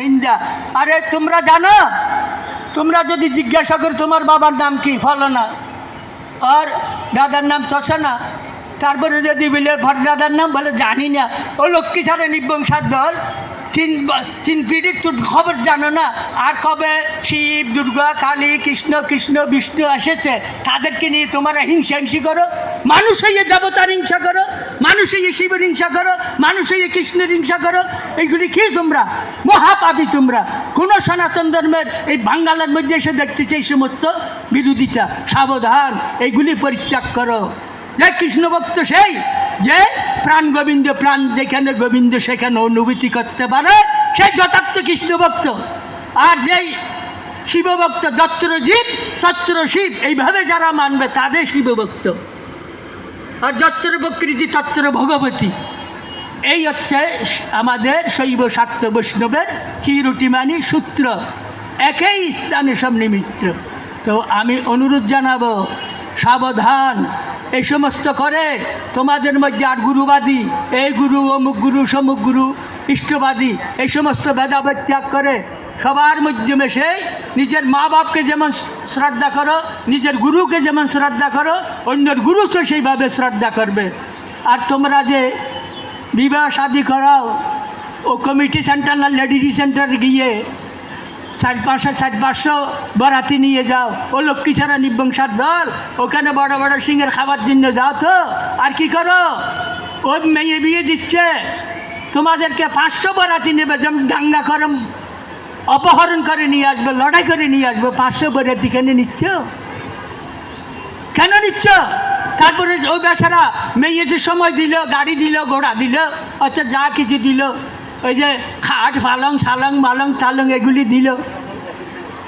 নিন্দা। আরে তোমরা জানো, তোমরা যদি জিজ্ঞাসা করো তোমার বাবার নাম কি, ফলানা, আর দাদার নাম তসানা, তারপরে যদি বলে দাদার নাম বলে জানি না, ও লক্ষ্মী ছাড়া নিবংসার দল, তিন পিঢ়ির তোর খবর জানো না। আর কবে শিব দুর্গা কালী কৃষ্ণ কৃষ্ণ বিষ্ণু এসেছে, তাদেরকে নিয়ে তোমরা হিংসা করো। মানুষ হয়ে দেবতার হিংসা করো, মানুষ হয়ে শিবের হিংসা করো, মানুষ হয়ে কৃষ্ণের হিংসা করো। এইগুলি কি তোমরা মহাপাপী। তোমরা কোনো সনাতন ধর্মের এই বাঙ্গালের মধ্যে এসে দেখতেছে এই সমস্ত বিরোধিতা। সাবধান, এইগুলি পরিত্যাগ করো। যে কৃষ্ণ ভক্ত সেই যে প্রাণ গোবিন্দ, প্রাণ যেখানে গোবিন্দ সেখানে অনুভূতি করতে পারে, সেই যথার্থ কৃষ্ণ ভক্ত। আর যেই শিবভক্ত, যত্র জীব তত্র শিব, এইভাবে যারা মানবে তাদের শিবভক্ত। আর যত্র প্রকৃতি তত্র ভগবতী, এই হচ্ছে আমাদের শৈব শাক্ত বৈষ্ণবের চিরুটিমানি সূত্র, একই স্থানে সব নিমিত্ত। তো আমি অনুরোধ জানাবো, সাবধান। এই সমস্ত করে তোমাদের মধ্যে আর গুরুবাদী, এই গুরু অমুক গুরু সমুক গুরু ইষ্টবাদী, এই সমস্ত ভেদাভেদ ত্যাগ করে সবার মধ্যে মেশে নিজের মা বাপকে যেমন শ্রদ্ধা করো, নিজের গুরুকে যেমন শ্রদ্ধা করো, অন্যের গুরুকে সেইভাবে শ্রদ্ধা করবে। আর তোমরা যে বিবাহ শাদী করাও, ও কমিটি সেন্টার না লেডিস সেন্টার গিয়ে 400-500 বরাতি নিয়ে যাও, ও লক্ষ্মী ছাড়া নিবংসার দল, ওখানে বড় বড় সিংহের খাবার জন্য যাও। তো আর কি করো, ও মেয়ে বিয়ে দিচ্ছে, তোমাদেরকে 500 বরাতি নেবে, যেমন দাঙ্গা করম অপহরণ করে নিয়ে আসবে, লড়াই করে নিয়ে আসবে। 500 বরাতি কেন নিচ্ছ, কেন নিচ্ছ? তারপরে ওই বেচারা মেয়ে যে সময় দিল, গাড়ি দিল, ঘোড়া দিল, অর্থাৎ যা কিছু দিল, ওই যে খাট পালং সালং মালং তালং এগুলি দিল,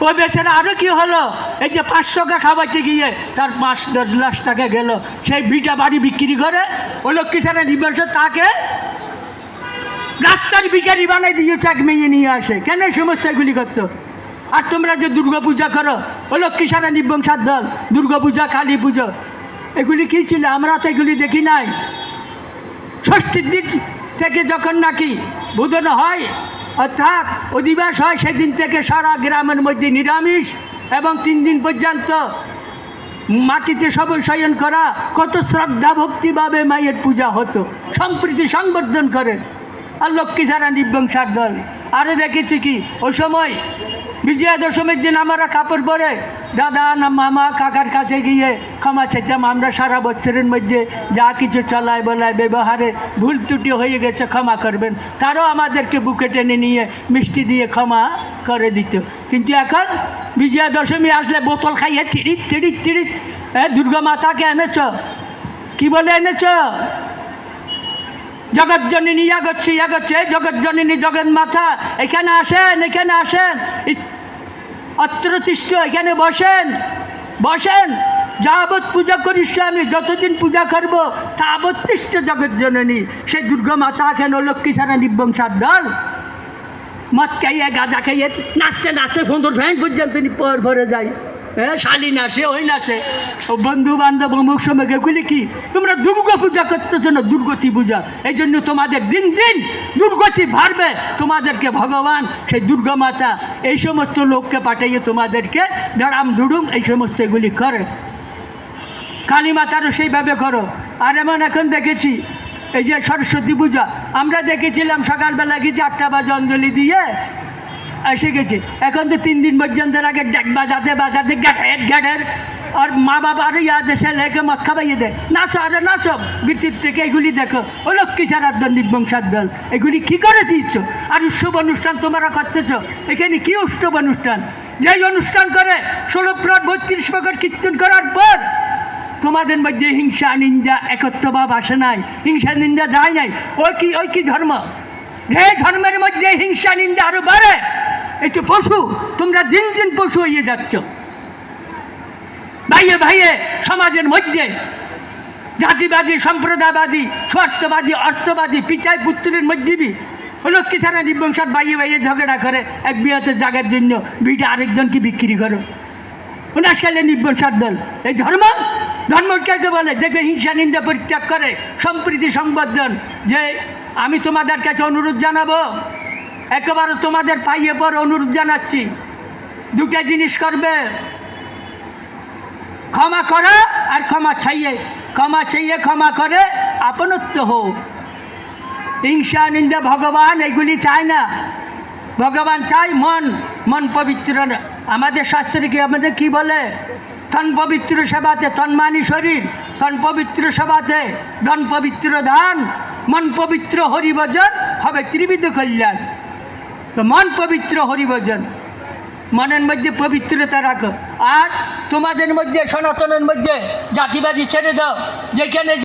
ওই বেচারা আরও কি হলো, এই যে 500কে খাওয়াইতে গিয়ে তার 5-10 লাখ টাকা গেল, সেই ভিটা বাড়ি বিক্রি করে ও লক্ষ্মী ছাড়া নিবংশ তাকে রাস্তার ভিখারি বানাই দিয়েছে, এক মেয়ে নিয়ে আসে। কেন এই সমস্যাগুলি করতো? আর তোমরা যে দুর্গা পূজা করো, ও লক্ষ্মী ছাড়া নিবংসার দল, দুর্গা পূজা কালী পুজো, এগুলি কী ছিল? আমরা তো এগুলি দেখি নাই। ষষ্ঠীর দিন থেকে যখন নাকি বোধন হয়, অর্থাৎ অধিবাস হয়, সেদিন থেকে সারা গ্রামের মধ্যে নিরামিষ, এবং 3 দিন পর্যন্ত মাটিতে সবল শয়ন করা, কত শ্রদ্ধা ভক্তিভাবে মায়ের পূজা হতো, সম্প্রীতি সংবর্ধন করে। আর লক্ষ্মী ছাড়া নিবংসার দল। আরও দেখেছি কি, ওই সময় বিজয়া দশমীর দিন আমরা কাপড় পরে দাদা না মামা কাকার কাছে গিয়ে ক্ষমা চাইতাম। আমরা সারা বছরের মধ্যে যা কিছু চলায় বলায় ব্যবহারে ভুল ত্রুটি হয়ে গেছে, ক্ষমা করবেন, তারও আমাদেরকে বুকে টেনে নিয়ে মিষ্টি দিয়ে ক্ষমা করে দিত। কিন্তু এখন বিজয়া দশমী আসলে বোতল খাইয়ে তিড়িত তিড়িত তিড়িত, দুর্গা মাতাকে এনেছ, কি বলে এনেছ? জগৎজননী ইয়াগচ্ছে ইয়াগচ্ছে, জগৎজননী জগৎ মাতা, এখানে আসেন, এখানে আসেন, অত্রতিষ্ঠ, এখানে বসেন, বসেন। যাবৎ পূজা করিস আমি, যতদিন পূজা করব তাবৎ তিষ্ঠ জগৎজননী। সেই দুর্গা মাতা কেন লক্ষ্মী ছাড়া নিবংসার দল মদ খাইয়ে গাঁজা খাইয়ে নাচতে নাচতে সুন্দর ভ্যান পর্যন্ত পর ভরে যায়। শালি নাচে, ওই নাচে, ও বন্ধু বান্ধব অমুক সময়, এগুলি কি? তোমরা দুর্গা পূজা করতেছ না, দুর্গতি পূজা। এই জন্য তোমাদের দিন দিন দুর্গতি বাড়বে। তোমাদেরকে ভগবান সেই দুর্গা মাতা এই সমস্ত লোককে পাঠাইয়ে তোমাদেরকে ধরাম ধুড়ুম এই সমস্ত এগুলি করে। কালী মাতারও সেইভাবে করো। আর এমন এখন দেখেছি এই যে সরস্বতী পূজা, আমরা দেখেছিলাম সকালবেলা গেছি 8টা বাজে অঞ্জলি দিয়ে এসে গেছে। এখন তো 3 দিন পর্যন্ত আগে ডেক বাজাতে বাজাতে গ্যাটের, আর মা বাবা আরও ইয়াদ এসে লেখে মদ খাবাইয়ে দেয়, নাচো আরে নাচো বৃত্তির থেকে। এগুলি দেখো, ও লক্ষ্মী ছাড়ার দল নিবংসার দল, এগুলি কী করে দিচ্ছ? আর উৎসব অনুষ্ঠান তোমরা করতেছ, এখানে কি উৎসব অনুষ্ঠান? যেই অনুষ্ঠান করে 16 প্রহর 32 প্রকার কীর্তন করার পর তোমাদের মধ্যে হিংসা নিন্দা একত্বভাব আসে নাই, হিংসা নিন্দা যায় নাই। ওই কি ধর্ম? যে ধর্মের মধ্যে হিংসা নিন্দা আরো বাড়ে, একটু পশু। তোমরা দিন দিন পশু হয়ে যাচ্ছ। ভাইয়ে ভাইয়ে সমাজের মধ্যে জাতিবাদী, সম্প্রদায়বাদী, স্বার্থবাদী, অর্থবাদী, পিতায় পুত্রের মধ্যে লক্ষ্মী ছাড়া নিবংসার ভাইয়ে ভাইয়ে ঝগড়া করে এক বৃহতের জায়গার জন্য বিটা আরেকজনকে বিক্রি করো। আজকালে নিবংসার দল এই ধর্ম, ধর্ম কাকে বলে? দেখে হিংসা নিন্দা পরিত্যাগ করে সম্প্রীতি সংবর্ধন। যে আমি তোমাদের কাছে অনুরোধ জানাবো, একেবারে তোমাদের পাইয়ে পর অনুরোধ জানাচ্ছি, দুটা জিনিস করবে, ক্ষমা করো আর ক্ষমা চাইয়ে, ক্ষমা চাইয়ে ক্ষমা করে আপনত্ব হোক। হিংসা নিন্দা ভগবান এগুলি চায় না। ভগবান চাই মন, মন পবিত্র। আমাদের শাস্ত্রে কি আমাদের কি বলে? তন পবিত্র সেবাতে তন মানি শরীর, তন পবিত্র সেবাতে ধন পবিত্র দান, মন পবিত্র হরিভজন হবে ত্রিবিধ কল্যাণ। তো মন পবিত্র হরিভজন, মনের মধ্যে পবিত্রতা রাখো। আর তোমাদের মধ্যে সনাতনের মধ্যে জাতিবাদী ছেড়ে দাও, যেখানে